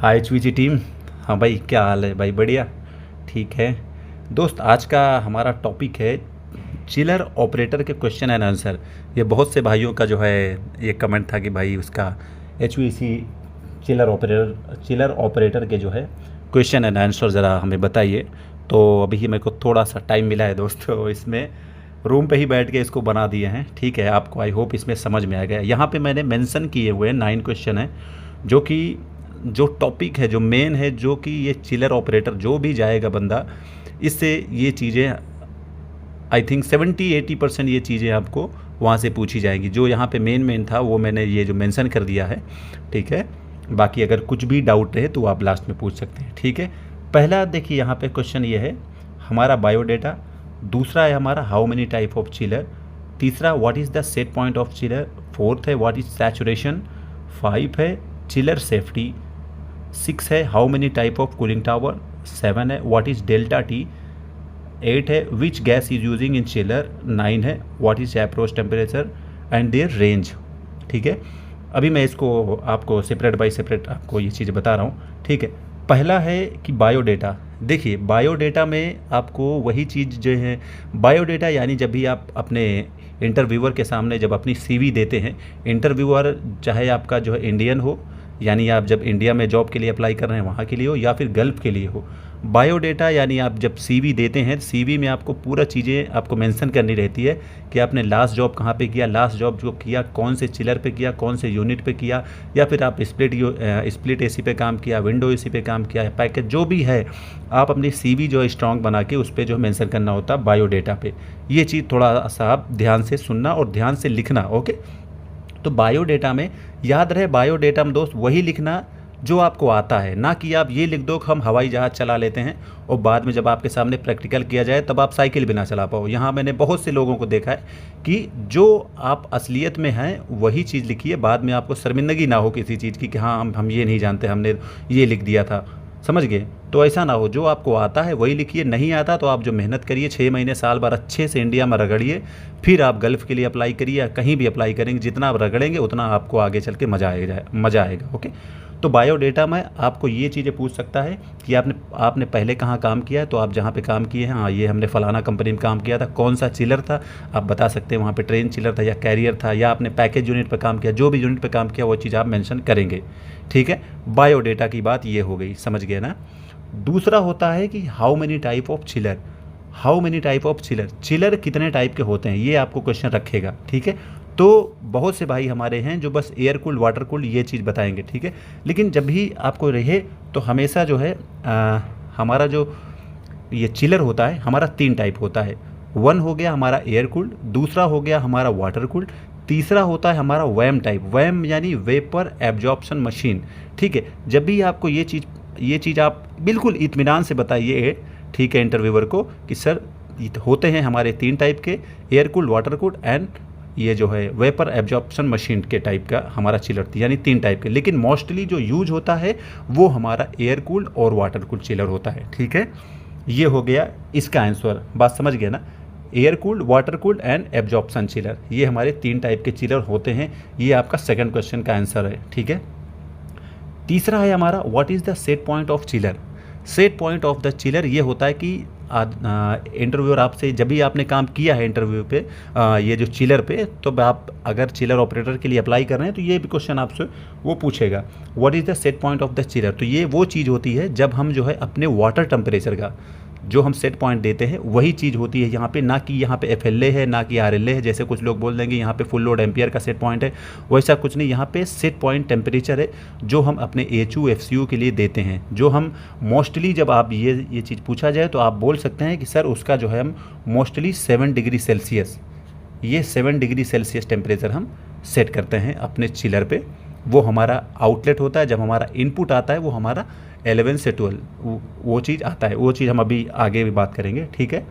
हाय choosy team. हाँ भाई, क्या हाल है भाई? बढ़िया, ठीक है। दोस्त, आज का हमारा टॉपिक है चिलर ऑपरेटर के क्वेश्चन एंड आंसर। ये बहुत से भाइयों का जो है ये कमेंट था कि भाई उसका एच चिलर ऑपरेटर के जो है क्वेश्चन एंड आंसर ज़रा हमें बताइए। तो अभी ही मेरे को थोड़ा सा टाइम मिला है दोस्तों, इसमें रूम पे ही बैठ के इसको बना दिए हैं। ठीक है, आपको आई होप इसमें समझ में आ गया। यहाँ पे मैंने मेंशन किए हुए 9 क्वेश्चन हैं, जो कि जो टॉपिक है, जो मेन है, जो कि ये चिलर ऑपरेटर जो भी जाएगा बंदा, इससे ये चीज़ें आई थिंक 70-80% ये चीज़ें आपको वहाँ से पूछी जाएंगी। जो यहाँ पे मेन था वो मैंने ये जो मेंशन कर दिया है, ठीक है। बाकी अगर कुछ भी डाउट रहे तो आप लास्ट में पूछ सकते हैं, ठीक है। पहला देखिए, यहाँ पे क्वेश्चन ये है हमारा बायोडेटा। दूसरा है हमारा how many type of chiller. तीसरा what is the set point of chiller. Fourth है व्हाट इज़ सैचुरेशन। 5 है चिलर सेफ्टी। 6 है how many type of cooling tower. 7 है व्हाट इज़ डेल्टा टी। 8 है which gas is using in chiller. 9 है what is approach temperature and their range. ठीक है, अभी मैं इसको आपको सेपरेट बाय सेपरेट आपको ये चीज़ें बता रहा हूँ, ठीक है। पहला है कि बायोडेटा। देखिए, बायोडेटा में आपको वही चीज़ जो है, बायोडेटा यानी जब भी आप अपने इंटरव्यूअर के सामने जब अपनी सीवी देते हैं, इंटरव्यूअर चाहे आपका जो है इंडियन हो, यानी आप जब इंडिया में जॉब के लिए अप्लाई कर रहे हैं वहाँ के लिए हो, या फिर गल्फ़ के लिए हो। बायोडेटा यानी आप जब सीवी देते हैं, सीवी में आपको पूरा चीज़ें आपको मेंशन करनी रहती है कि आपने लास्ट जॉब कहाँ पे किया, लास्ट जॉब जो किया कौन से चिलर पे किया, कौन से यूनिट पे किया, या फिर आप स्प्लिट एसी पे काम किया, विंडो एसी पे काम किया, पैकेज जो भी है, आप अपनी सीवी जो है स्ट्रॉन्ग बना के उस पर जो मेंशन करना होता है बायोडेटा पे। ये चीज़ थोड़ा सा आप ध्यान से सुनना और ध्यान से लिखना, ओके। तो बायोडेटा में याद रहे, बायोडेटा में दोस्त वही लिखना जो आपको आता है, ना कि आप ये लिख दो कि हम हवाई जहाज़ चला लेते हैं और बाद में जब आपके सामने प्रैक्टिकल किया जाए तब आप साइकिल भी ना चला पाओ। यहाँ मैंने बहुत से लोगों को देखा है कि जो आप असलियत में हैं वही चीज़ लिखिए, बाद में आपको शर्मिंदगी ना हो किसी चीज़ की कि हाँ हम ये नहीं जानते, हमने ये लिख दिया था, समझ गए। तो ऐसा ना हो, जो आपको आता है वही लिखिए। नहीं आता तो आप जो मेहनत करिए 6 महीने साल भर अच्छे से इंडिया में रगड़िए, फिर आप गल्फ़ के लिए अप्लाई करिए या कहीं भी अप्लाई करेंगे। जितना आप रगड़ेंगे उतना आपको आगे चल के मज़ा आएगा, ओके। तो बायोडेटा में आपको ये चीज़ें पूछ सकता है कि आपने पहले कहाँ काम किया है, तो आप जहाँ पे काम किए हैं, हाँ ये हमने फ़लाना कंपनी में काम किया था, कौन सा चिलर था आप बता सकते हैं, वहाँ पे ट्रेन चिलर था या कैरियर था, या आपने पैकेज यूनिट पे काम किया, जो भी यूनिट पे काम किया वो चीज़ आप मेंशन करेंगे, ठीक है। बायोडेटा की बात ये हो गई, समझ गए ना। दूसरा होता है कि how many type of chiller. How many type of chiller, chiller कितने टाइप के होते हैं ये आपको क्वेश्चन रखेगा, ठीक है। तो बहुत से भाई हमारे हैं जो बस एयर कूल्ड, वाटर कूल्ड ये चीज़ बताएंगे, ठीक है। लेकिन जब भी आपको रहे तो हमेशा जो है हमारा जो ये चिलर होता है हमारा 3 टाइप होता है। 1 हो गया हमारा एयर कूल्ड, दूसरा हो गया हमारा वाटर कूल्ड, तीसरा होता है हमारा वैम टाइप। वैम यानी वेपर एब्जॉर्प्शन मशीन, ठीक है। जब भी आपको ये चीज़ आप बिल्कुल इत्मीनान से बताइए, ठीक है, इंटरव्यूअर को कि सर होते हैं हमारे 3 टाइप के, air cooled, water cooled and ये जो है वेपर एब्जॉर्प्शन मशीन के टाइप का हमारा चिलर थी, यानी 3 टाइप के। लेकिन मोस्टली जो यूज होता है वो हमारा एयर कूल्ड और वाटर कूल्ड चिलर होता है, ठीक है। ये हो गया इसका आंसर, बात समझ गए ना। Air cooled, water cooled and absorption chiller, ये हमारे 3 टाइप के चिलर होते हैं। ये आपका सेकंड क्वेश्चन का आंसर है, ठीक है। तीसरा है हमारा what is the set point of chiller. Set point of the chiller ये होता है कि इंटरव्यूअर आपसे जब भी आपने काम किया है इंटरव्यू पे ये जो चिलर पे, तो आप अगर चिलर ऑपरेटर के लिए अप्लाई कर रहे हैं तो ये भी क्वेश्चन आपसे वो पूछेगा what is the set point of the chiller. तो ये वो चीज़ होती है जब हम जो है अपने वाटर टेम्परेचर का जो हम सेट पॉइंट देते हैं वही चीज़ होती है यहाँ पे, ना कि यहाँ पे FLA है, ना कि RLA है। जैसे कुछ लोग बोल देंगे यहाँ पे फुल लोड एम्पियर का सेट पॉइंट है, वैसा कुछ नहीं। यहाँ पे सेट पॉइंट टेम्परेचर है जो हम अपने HU FCU के लिए देते हैं, जो हम मोस्टली जब आप ये चीज़ पूछा जाए तो आप बोल सकते हैं कि सर उसका जो है हम मोस्टली 7 डिग्री सेल्सियस, ये 7 डिग्री सेल्सियस टेम्परेचर हम सेट करते हैं अपने चिलर पे। वो हमारा आउटलेट होता है, जब हमारा इनपुट आता है वो हमारा 11 से 12 वो चीज़ आता है। वो चीज़ हम अभी आगे भी बात करेंगे, ठीक है।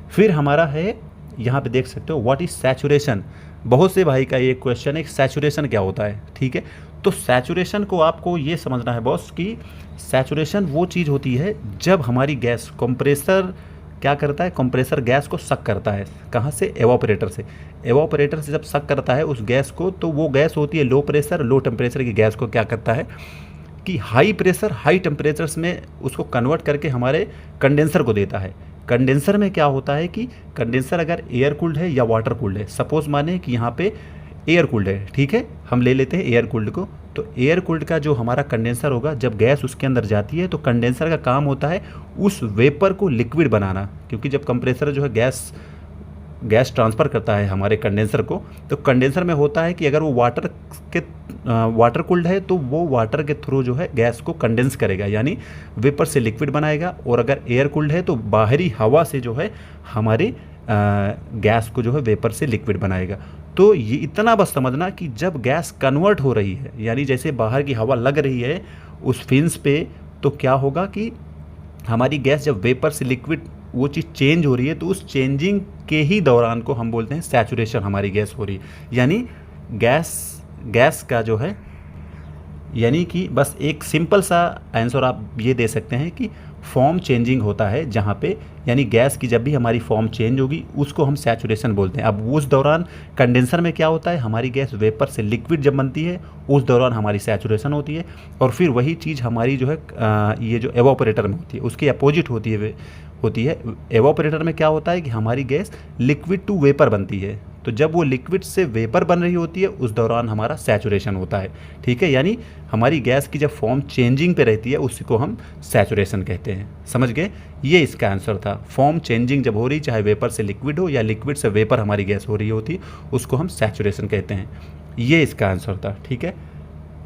फिर हमारा है यहाँ पे देख सकते हो व्हाट इज़ सैचुरेशन। बहुत से भाई का ये क्वेश्चन है कि सैचुरेशन क्या होता है, ठीक है। तो सैचुरेशन को आपको ये समझना है बॉस कि सैचुरेशन वो चीज़ होती है जब हमारी गैस कंप्रेसर क्या करता है, कंप्रेसर गैस को सक करता है। कहाँ से? एवापोरेटर से। एवापोरेटर से जब सक करता है उस गैस को, तो वो गैस होती है लो प्रेशर, लो टेम्परेचर की गैस को क्या करता है कि हाई प्रेशर हाई टेम्परेचर्स में उसको कन्वर्ट करके हमारे कंडेंसर को देता है। कंडेंसर में क्या होता है कि कंडेंसर अगर एयर कूल्ड है या वाटर कूल्ड है, सपोज माने कि यहाँ पे एयर कूल्ड है, ठीक है, हम ले लेते हैं एयर कूल्ड को। तो एयर कूल्ड का जो हमारा कंडेंसर होगा, जब गैस उसके अंदर जाती है तो कंडेंसर का काम होता है उस वेपर को लिक्विड बनाना, क्योंकि जब कंप्रेसर जो है गैस ट्रांसफ़र करता है हमारे कंडेंसर को, तो कंडेंसर में होता है कि अगर वो वाटर कूल्ड है तो वो वाटर के थ्रू जो है गैस को कंडेंस करेगा, यानी वेपर से लिक्विड बनाएगा। और अगर एयर कूल्ड है तो बाहरी हवा से जो है हमारे गैस को जो है वेपर से लिक्विड बनाएगा। तो ये इतना बस समझना कि जब गैस कन्वर्ट हो रही है, यानी जैसे बाहर की हवा लग रही है उस फिन्स पे, तो क्या होगा कि हमारी गैस जब वेपर से लिक्विड वो चीज़ चेंज हो रही है, तो उस चेंजिंग के ही दौरान को हम बोलते हैं सैचुरेशन हमारी गैस हो रही है। यानी गैस का जो है, यानी कि बस एक सिंपल सा आंसर आप ये दे सकते हैं कि फॉर्म चेंजिंग होता है जहाँ पे, यानी गैस की जब भी हमारी फॉर्म चेंज होगी उसको हम सैचुरेशन बोलते हैं। अब उस दौरान कंडेंसर में क्या होता है, हमारी गैस वेपर से लिक्विड जब बनती है उस दौरान हमारी सैचुरेशन होती है। और फिर वही चीज़ हमारी जो है ये जो एवापोरेटर में होती है उसकी अपोजिट होती है। एवापोरेटर में क्या होता है कि हमारी गैस लिक्विड टू वेपर बनती है, तो जब वो लिक्विड से वेपर बन रही होती है उस दौरान हमारा सैचुरेशन होता है, ठीक है। यानी हमारी गैस की जब फॉर्म चेंजिंग पे रहती है उसी को हम सैचुरेशन कहते हैं। समझ गए, ये इसका आंसर था। फॉर्म चेंजिंग जब हो रही, चाहे वेपर से लिक्विड हो या लिक्विड से वेपर हमारी गैस हो रही होती, उसको हम सैचुरेशन कहते हैं। ये इसका आंसर था, ठीक है।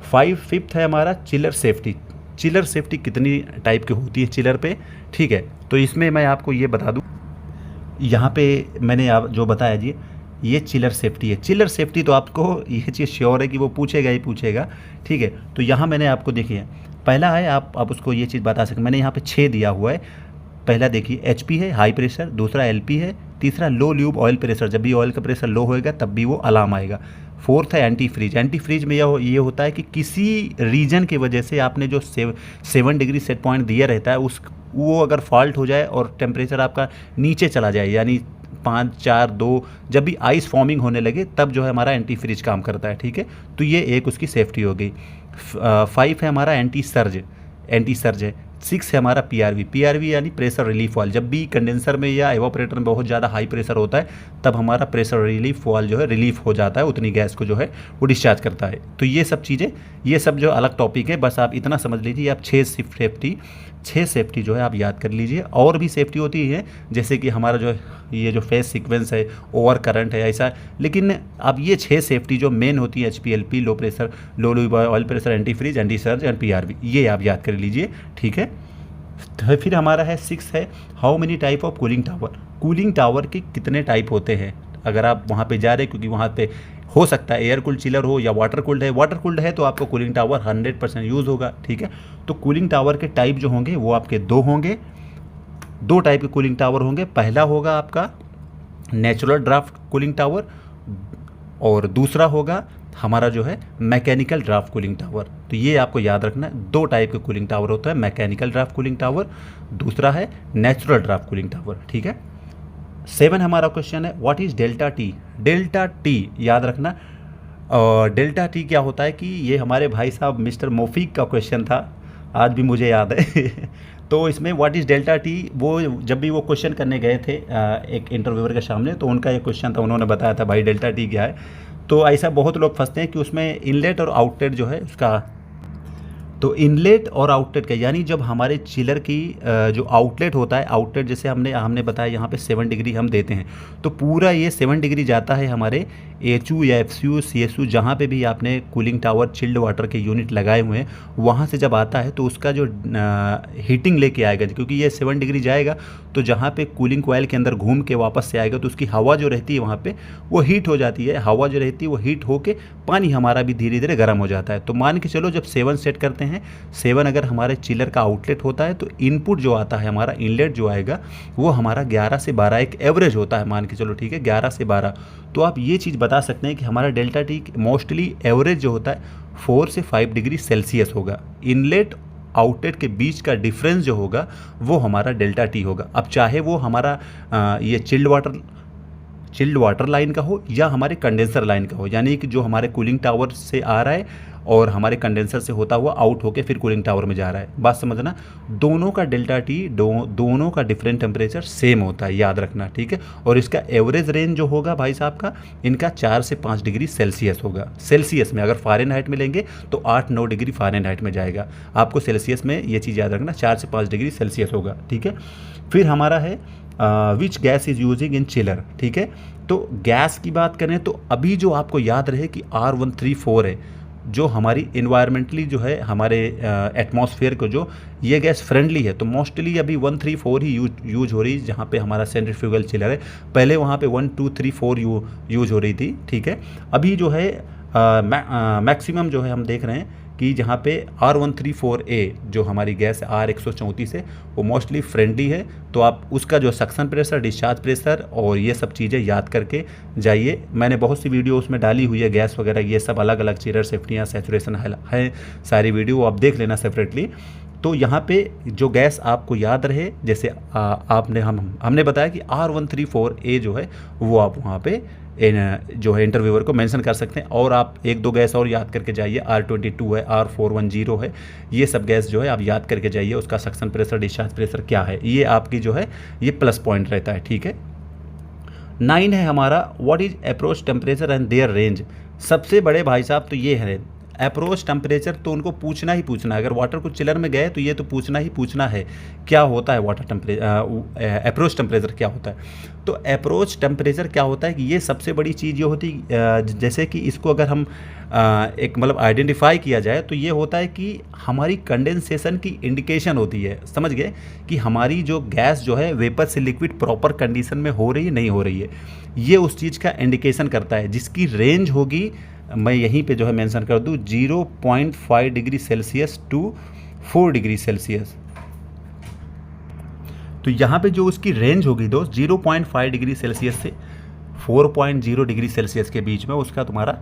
फिफ्थ है हमारा चिलर सेफ्टी। चिलर सेफ्टी कितनी टाइप की होती है चिलर पे, ठीक है। तो इसमें मैं आपको ये बता दूँ, यहाँ पे मैंने आप जो बताया जी, ये चिलर सेफ्टी है। चिलर सेफ्टी तो आपको ये चीज़ श्योर है कि वो पूछेगा ही पूछेगा, ठीक है। तो यहाँ मैंने आपको देखिए, पहला है आप उसको ये चीज़ बता सकते, मैंने यहाँ पे 6 दिया हुआ है। पहला देखिए HP है हाई प्रेशर, दूसरा LP है, तीसरा लो ल्यूब ऑयल प्रेशर, जब भी ऑयल का प्रेशर लो होएगा तब भी वो अलार्म आएगा। फोर्थ है एंटी फ्रीज। एंटी फ्रीज में ये होता है कि किसी रीजन की वजह से आपने जो 7 डिग्री सेट पॉइंट दिया रहता है वो अगर फॉल्ट हो जाए और टेम्परेचर आपका नीचे चला जाए, यानी 5, 4, 2, जब भी आइस फॉर्मिंग होने लगे तब जो है हमारा एंटी फ्रीज काम करता है, ठीक है। तो ये एक उसकी सेफ्टी हो गई। 5 है हमारा एंटी सर्ज है। 6 है हमारा PRV यानी प्रेशर रिलीफ वाल्व। जब भी कंडेंसर में या एवापोरेटर में बहुत ज़्यादा हाई प्रेशर होता है तब हमारा प्रेशर रिलीफ वाल्व जो है रिलीफ हो जाता है, उतनी गैस को जो है वो डिस्चार्ज करता है। तो ये सब चीज़ें, ये सब जो अलग टॉपिक है, बस आप इतना समझ लीजिए। आप 6 सेफ्टी जो है आप याद कर लीजिए। और भी सेफ्टी होती है, जैसे कि हमारा जो ये जो फेस सीक्वेंस है, ओवर करंट है, ऐसा। लेकिन अब ये 6 सेफ्टी जो मेन होती है, HPLP, low pressure, low lube oil pressure, anti freeze, anti surge and PRV, ये आप याद कर लीजिए, ठीक है। तो फिर हमारा है 6 है how many type of cooling tower. Cooling tower के कितने टाइप होते हैं, अगर आप वहाँ पे जा रहे हैं, क्योंकि वहाँ पे हो सकता है एयर कूल्ड चिलर हो या वाटर कूल्ड है तो आपको कूलिंग टावर 100% यूज़ होगा, ठीक है। तो कूलिंग टावर के टाइप जो होंगे वो आपके 2 होंगे। 2 टाइप के कूलिंग टावर होंगे। पहला होगा आपका नेचुरल ड्राफ्ट कूलिंग टावर और दूसरा होगा हमारा जो है मैकेनिकल ड्राफ्ट कूलिंग टावर। तो ये आपको याद रखना है, 2 टाइप के कूलिंग टावर होता है, मैकेनिकल ड्राफ्ट कूलिंग टावर, दूसरा है नेचुरल ड्राफ्ट कूलिंग टावर, ठीक है। 7 हमारा क्वेश्चन है what is delta T. Delta T याद रखना। और डेल्टा टी क्या होता है कि ये हमारे भाई साहब मिस्टर मोफीक का क्वेश्चन था, आज भी मुझे याद है तो इसमें व्हाट इज़ डेल्टा टी, वो जब भी वो क्वेश्चन करने गए थे एक इंटरव्यूअर के सामने, तो उनका ये क्वेश्चन था, उन्होंने बताया था भाई डेल्टा टी क्या है। तो ऐसा बहुत लोग फंसते हैं कि उसमें इनलेट और आउटलेट जो है उसका, तो इनलेट और आउटलेट का, यानी जब हमारे चिलर की जो आउटलेट होता है, आउटलेट जैसे हमने बताया यहाँ पे 7 डिग्री हम देते हैं, तो पूरा ये 7 डिग्री जाता है हमारे HU या FCU CSU, जहाँ पे भी आपने कूलिंग टावर चिल्ड वाटर के यूनिट लगाए हुए हैं, वहाँ से जब आता है तो उसका जो हीटिंग लेके आएगा, क्योंकि ये 7 डिग्री जाएगा तो जहाँ पे कूलिंग कॉइल के अंदर घूम के वापस से आएगा तो उसकी हवा जो रहती है वहाँ पे वो हीट हो जाती है। हवा जो रहती है वो हीट होके पानी हमारा भी धीरे धीरे गर्म हो जाता है। तो मान के चलो जब 7 सेट करते हैं, 7 अगर हमारे चिलर का आउटलेट होता है तो इनपुट जो आता है हमारा, इनलेट जो आएगा वो हमारा 11 से 12 एक एवरेज होता है, मान के चलो, ठीक है, 11 से 12। तो आप ये चीज़ बता सकते हैं कि हमारा डेल्टा टी मोस्टली एवरेज जो होता है 4 से 5 डिग्री सेल्सियस होगा। इनलेट आउटलेट के बीच का डिफरेंस जो होगा वो हमारा डेल्टा टी होगा। अब चाहे वो हमारा ये चिल्ड चिल्ड वाटर लाइन का हो या हमारे कंडेंसर लाइन का हो, यानी कि जो हमारे कूलिंग टावर से आ रहा है और हमारे कंडेंसर से होता हुआ आउट होके फिर कूलिंग टावर में जा रहा है। बात समझना, दोनों का डेल्टा टी दोनों का डिफरेंट टेम्परेचर सेम होता है, याद रखना, ठीक है। और इसका एवरेज रेंज जो होगा भाई साहब का, इनका 4 से 5 डिग्री सेल्सियस होगा। सेल्सियस में, अगर फ़ारेनहाइट में लेंगे तो 8-9 डिग्री फ़ारेनहाइट में जाएगा। आपको सेल्सियस में ये चीज़ याद रखना, 4 से 5 डिग्री सेल्सियस होगा, ठीक है। फिर हमारा है which gas is using in chiller, ठीक है। तो गैस की बात करें तो अभी जो आपको याद रहे कि R134 है, जो हमारी इन्वायरमेंटली जो है हमारे एटमॉस्फेयर को जो ये गैस फ्रेंडली है, तो मोस्टली अभी 134 ही यूज हो रही है, जहाँ पे हमारा सेंट्रीफ्यूगल चिलर है। पहले वहाँ पे 1 2 3 4 यूज हो रही थी, ठीक है। अभी जो है मैक्सिमम जो है हम देख रहे हैं कि जहाँ पे R134A जो हमारी गैस R134 है वो मोस्टली फ्रेंडली है। तो आप उसका जो सक्शन प्रेशर, डिस्चार्ज प्रेशर और ये सब चीज़ें याद करके जाइए। मैंने बहुत सी वीडियो उसमें डाली हुई है, गैस वगैरह ये सब अलग अलग चिलर सेफ्टियाँ, सैचुरेशन है सारी वीडियो, आप देख लेना सेपरेटली। तो यहाँ पे जो गैस आपको याद रहे, जैसे हमने बताया कि R134A जो है वो आप वहाँ पे जो है इंटरव्यूअर को मेंशन कर सकते हैं। और आप 1-2 गैस और याद करके जाइए, R22 है, R410 है, ये सब गैस जो है आप याद करके जाइए, उसका सक्शन प्रेशर, डिस्चार्ज प्रेशर क्या है, ये आपकी जो है ये प्लस पॉइंट रहता है, ठीक है। 9 है हमारा what is approach temperature and their range. सबसे बड़े भाई साहब तो ये है अप्रोच टेम्परेचर, तो उनको पूछना ही पूछना है। अगर वाटर को चिलर में गए तो ये तो पूछना ही पूछना है क्या होता है वाटर टेम्परेचर, अप्रोच टेम्परेचर क्या होता है। तो अप्रोच टेम्परेचर क्या होता है कि ये सबसे बड़ी चीज़ ये होती, जैसे कि इसको अगर हम एक मतलब आइडेंटिफाई किया जाए तो ये होता है कि हमारी कंडेंसेशन की इंडिकेशन होती है। समझ गए कि हमारी जो गैस जो है वेपर से लिक्विड प्रॉपर कंडीशन में हो रही है नहीं हो रही है, ये उस चीज़ का इंडिकेशन करता है, जिसकी रेंज होगी, मैं यहीं पे जो है मेंशन कर दूं, 0.5 degree Celsius to 4 degree Celsius. तो यहाँ पे जो उसकी रेंज होगी दोस्त 0.5 डिग्री सेल्सियस से 4.0 डिग्री सेल्सियस के बीच में उसका तुम्हारा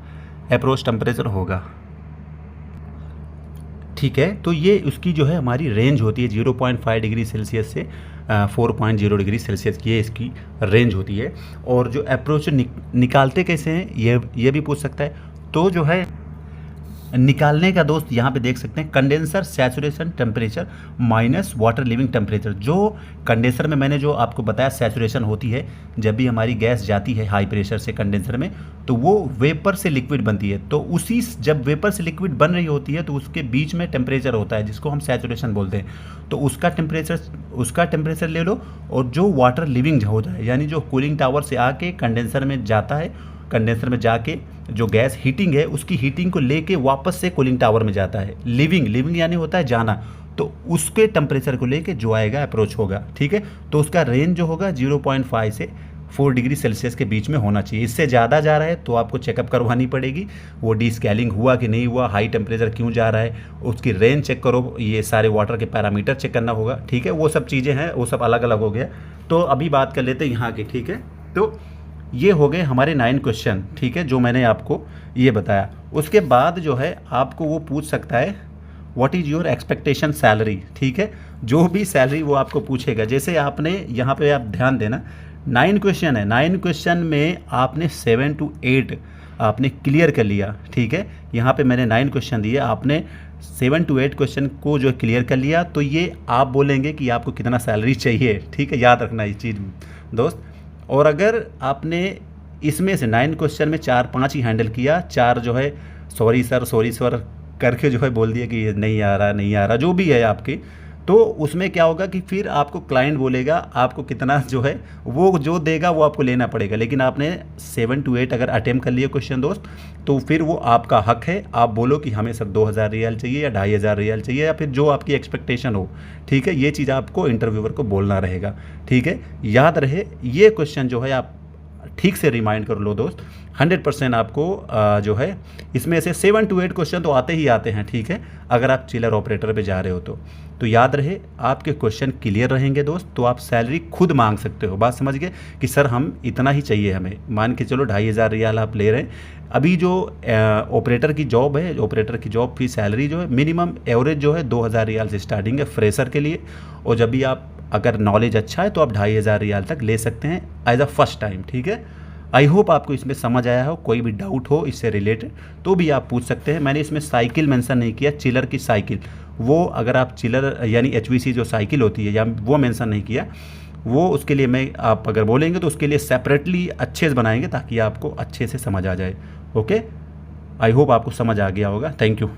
अप्रोच टेम्परेचर होगा, ठीक है। तो ये उसकी जो है हमारी रेंज होती है 0.5 डिग्री सेल्सियस से 4.0 डिग्री सेल्सियस की, ये इसकी रेंज होती है। और जो अप्रोच निकालते कैसे हैं ये भी पूछ सकता है। तो जो है निकालने का दोस्त यहाँ पे देख सकते हैं, condenser saturation temperature minus water living temperature. जो कंडेंसर में मैंने जो आपको बताया सैचुरेशन होती है, जब भी हमारी गैस जाती है हाई प्रेशर से कंडेंसर में तो वो वेपर से लिक्विड बनती है। तो उसी जब वेपर से लिक्विड बन रही होती है तो उसके बीच में टेम्परेचर होता है जिसको हम सैचुरेशन बोलते हैं। तो उसका टेम्परेचर ले लो, और जो वाटर लिविंग होता है यानी जो कूलिंग टावर से आके कंडेंसर में जाता है, कंडेंसर में जाके जो गैस हीटिंग है उसकी हीटिंग को लेके वापस से कूलिंग टावर में जाता है। लिविंग यानी होता है जाना, तो उसके टेम्परेचर को लेके जो आएगा अप्रोच होगा, ठीक है। तो उसका रेंज जो होगा 0.5 से 4 डिग्री सेल्सियस के बीच में होना चाहिए। इससे ज़्यादा जा रहा है तो आपको चेकअप करवानी पड़ेगी, वो डीस्केलिंग हुआ कि नहीं हुआ, हाई टेम्परेचर क्यों जा रहा है, उसकी रेंज चेक करो, ये सारे वाटर के पैरामीटर चेक करना होगा, ठीक है। वो सब चीज़ें हैं, वो सब अलग अलग हो गया। तो अभी बात कर लेते हैं यहाँ की, ठीक है। तो ये हो गए हमारे 9 क्वेश्चन, ठीक है, जो मैंने आपको ये बताया। उसके बाद जो है आपको वो पूछ सकता है what is your expectation salary, ठीक है। जो भी सैलरी वो आपको पूछेगा। जैसे आपने यहाँ पे आप ध्यान देना, 9 क्वेश्चन है, 9 क्वेश्चन में आपने 7 to 8 आपने क्लियर कर लिया, ठीक है। यहाँ पे मैंने 9 क्वेश्चन दिए, आपने 7 to 8 क्वेश्चन को जो क्लियर कर लिया, तो ये आप बोलेंगे कि आपको कितना सैलरी चाहिए, ठीक है। याद रखना ये चीज़ दोस्त। और अगर आपने इसमें से 9 क्वेश्चन में 4-5 ही हैंडल किया, 4 जो है सॉरी सर करके जो है बोल दिया कि ये नहीं आ रहा जो भी है आपकी, तो उसमें क्या होगा कि फिर आपको क्लाइंट बोलेगा आपको कितना जो है वो जो देगा वो आपको लेना पड़ेगा। लेकिन आपने 7 to 8 अगर अटेम्प्ट कर लिया क्वेश्चन दोस्त, तो फिर वो आपका हक है, आप बोलो कि हमें सर 2000 रियाल चाहिए या 2500 रियाल चाहिए, या फिर जो आपकी एक्सपेक्टेशन हो, ठीक है। ये चीज़ आपको इंटरव्यूअर को बोलना रहेगा, ठीक है। याद रहे ये क्वेश्चन जो है आप ठीक से रिमाइंड कर लो दोस्त, 100% आपको जो है इसमें से 7 to 8 क्वेश्चन तो आते ही आते हैं, ठीक है। अगर आप चिलर ऑपरेटर पे जा रहे हो तो याद रहे आपके क्वेश्चन क्लियर रहेंगे दोस्त, तो आप सैलरी खुद मांग सकते हो। बात समझ गए कि सर हम इतना ही चाहिए, हमें मान के चलो 2500 रियाल आप ले रहे हैं। अभी जो ऑपरेटर की जॉब है, ऑपरेटर की जॉब की सैलरी जो है मिनिमम एवरेज जो है 2000 रियाल से स्टार्टिंग है फ्रेशर के लिए। और जब भी आप अगर नॉलेज अच्छा है तो आप 2500 रियाल तक ले सकते हैं एज अ फर्स्ट टाइम, ठीक है। आई होप आपको इसमें समझ आया हो। कोई भी डाउट हो इससे रिलेटेड तो भी आप पूछ सकते हैं। मैंने इसमें साइकिल मेंशन नहीं किया, चिलर की साइकिल, वो अगर आप चिलर यानी एचवीसी जो साइकिल होती है या वो मेंशन नहीं किया, वो उसके लिए मैं आप अगर बोलेंगे तो उसके लिए सेपरेटली अच्छे से बनाएंगे ताकि आपको अच्छे से समझ आ जाए। ओके, आई होप आपको समझ आ गया होगा। Thank you.